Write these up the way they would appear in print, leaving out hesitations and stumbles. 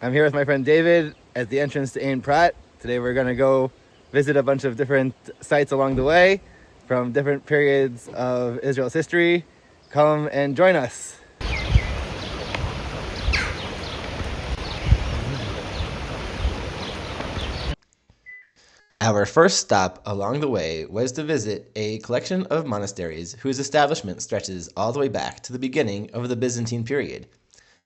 I'm here with my friend David at the entrance to Ein Prat. Today we're going to go visit a bunch of different sites along the way from different periods of Israel's history. Come and join us. Our first stop along the way was to visit a collection of monasteries whose establishment stretches all the way back to the beginning of the Byzantine period.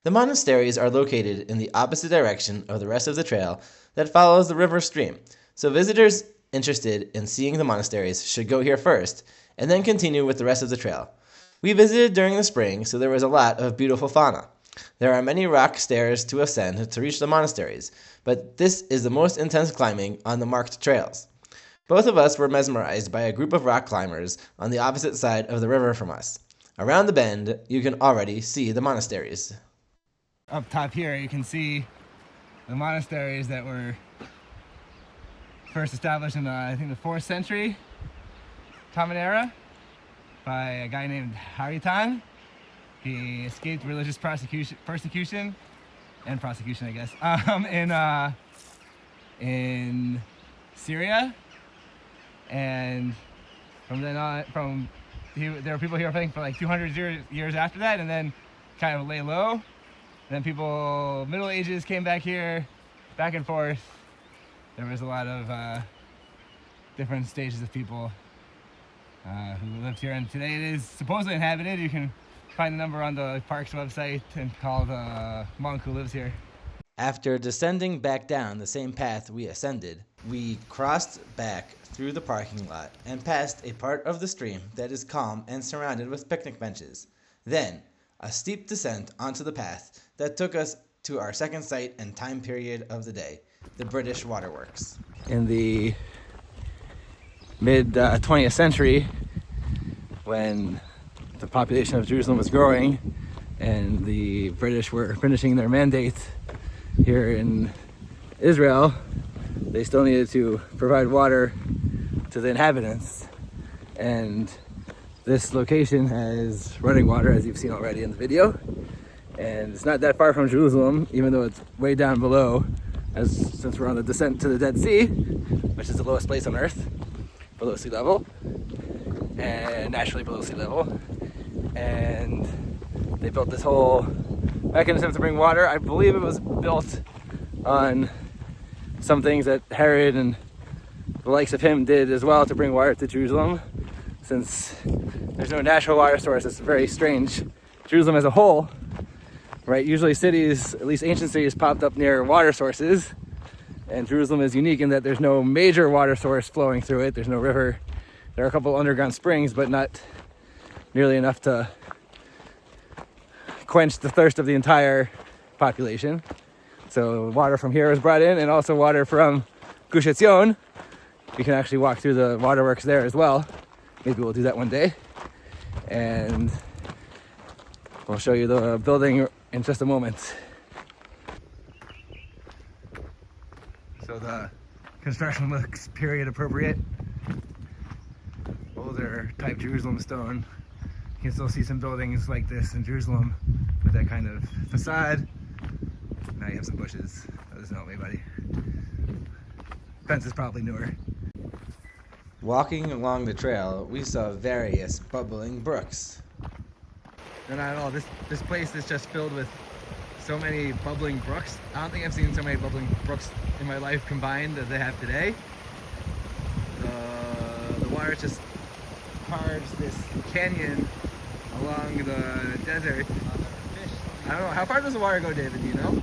The monasteries are located in the opposite direction of the rest of the trail that follows the river stream, so visitors interested in seeing the monasteries should go here first and then continue with the rest of the trail. We visited during the spring, so there was a lot of beautiful fauna. There are many rock stairs to ascend to reach the monasteries, but this is the most intense climbing on the marked trails. Both of us were mesmerized by a group of rock climbers on the opposite side of the river from us. Around the bend, you can already see the monasteries. Up top here, you can see the monasteries that were first established in I think the 4th century Common Era by a guy named Haritan. He escaped religious persecution, I guess, in Syria, and from then on, there were people here I think for like 200 years after that, and then kind of lay low. Then people, Middle Ages, came back here, back and forth. There was a lot of different stages of people who lived here, and today it is supposedly inhabited. You can find the number on the park's website and call the monk who lives here. After descending back down the same path we ascended, we crossed back through the parking lot and passed a part of the stream that is calm and surrounded with picnic benches. Then, a steep descent onto the path that took us to our second site and time period of the day, the British Waterworks. In the mid-20th century, when the population of Jerusalem was growing and the British were finishing their mandate here in Israel, they still needed to provide water to the inhabitants. And this location has running water, as you've seen already in the video. And it's not that far from Jerusalem, even though it's way down below, since we're on the descent to the Dead Sea, which is the lowest place on Earth, below sea level, and naturally below sea level. And they built this whole mechanism to bring water. I believe it was built on some things that Herod and the likes of him did as well to bring water to Jerusalem. Since there's no natural water source, it's very strange. Jerusalem as a whole, right? Usually cities, at least ancient cities, popped up near water sources. And Jerusalem is unique in that there's no major water source flowing through it. There's no river. There are a couple underground springs, but not nearly enough to quench the thirst of the entire population. So water from here was brought in, and also water from Gush Etzion. You can actually walk through the waterworks there as well. Maybe we'll do that one day. And we'll show you the building in just a moment. So the construction looks period appropriate. Older type Jerusalem stone. You can still see some buildings like this in Jerusalem with that kind of facade. Now you have some bushes. That doesn't help anybody. Fence is probably newer. Walking along the trail, we saw various bubbling brooks. No, not at all. This place is just filled with so many bubbling brooks. I don't think I've seen so many bubbling brooks in my life combined as they have today. The water just carves this canyon along the desert. I don't know. How far does the water go, David? Do you know?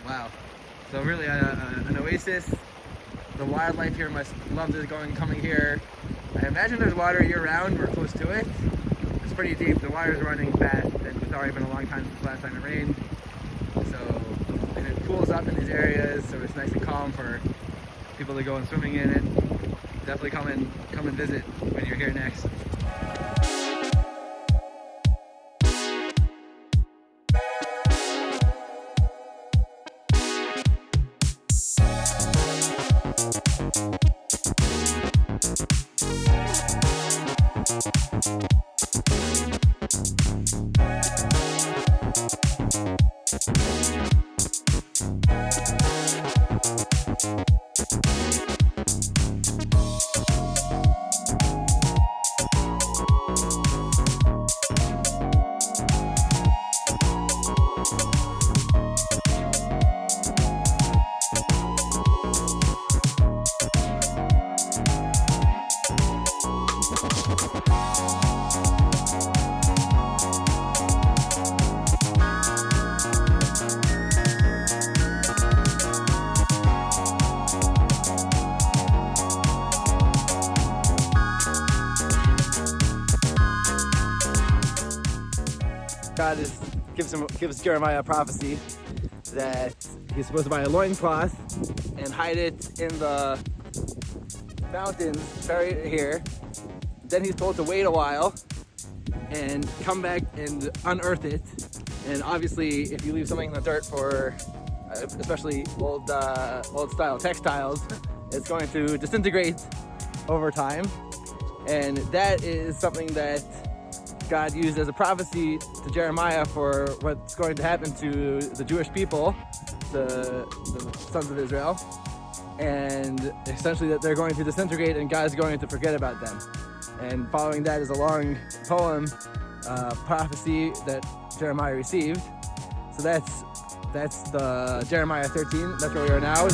Wow. So really an oasis. The wildlife here must love coming here. I imagine there's water year round. We're close to it. It's pretty deep. The water's running fast, and it's already been a long time since the last time it rained. So, and it cools up in these areas, so it's nice and calm for people to go and swimming in it. Definitely come and visit when you're here next. God gives Jeremiah a prophecy that he's supposed to buy a loincloth and hide it in the mountains, bury it here. Then he's told to wait a while and come back and unearth it. And obviously, if you leave something in the dirt for, especially old style textiles, it's going to disintegrate over time. And that is something that God used as a prophecy to Jeremiah for what's going to happen to the Jewish people, the sons of Israel, and essentially that they're going to disintegrate and God's going to forget about them. And following that is a long poem, prophecy that Jeremiah received. So that's the Jeremiah 13. That's where we are now.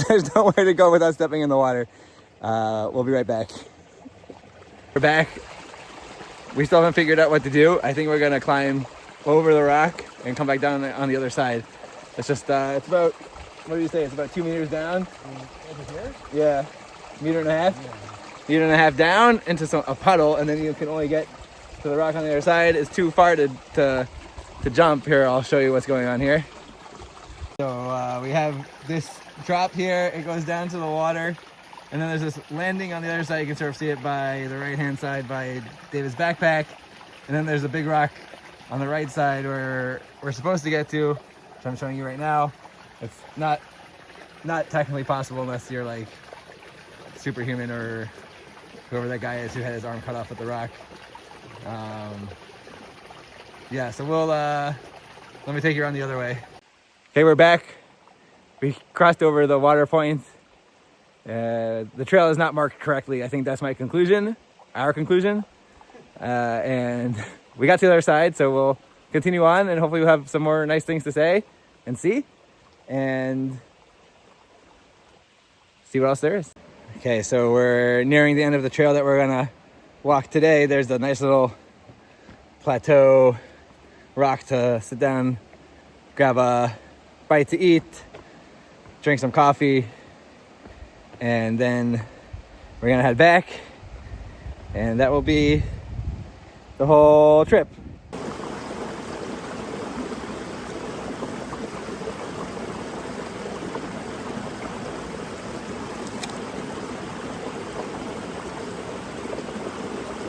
There's nowhere to go without stepping in the water. We'll be right back. We're back. We still haven't figured out what to do. I think we're gonna climb over the rock and come back down on the other side. It's just, it's about, what do you say? It's about 2 meters down. Over here? Yeah, meter and a half. Yeah. Meter and a half down into a puddle, and then you can only get to the rock on the other side. It's too far to jump. Here, I'll show you what's going on here. So we have this drop here, it goes down to the water, and then there's this landing on the other side. You can sort of see it by the right hand side by David's backpack, and then there's a big rock on the right side where we're supposed to get to, which I'm showing you right now. It's not technically possible unless you're like superhuman or whoever that guy is who had his arm cut off with the rock. Yeah, so we'll let me take you around the other way. Okay, we're back. We crossed over the water point. The trail is not marked correctly. I think that's my conclusion, our conclusion. And we got to the other side, so we'll continue on and hopefully we'll have some more nice things to say and see and see what else there is. Okay, so we're nearing the end of the trail that we're gonna walk today. There's a nice little plateau rock to sit down, grab a bite to eat, drink some coffee, and then we're gonna head back, and that will be the whole trip.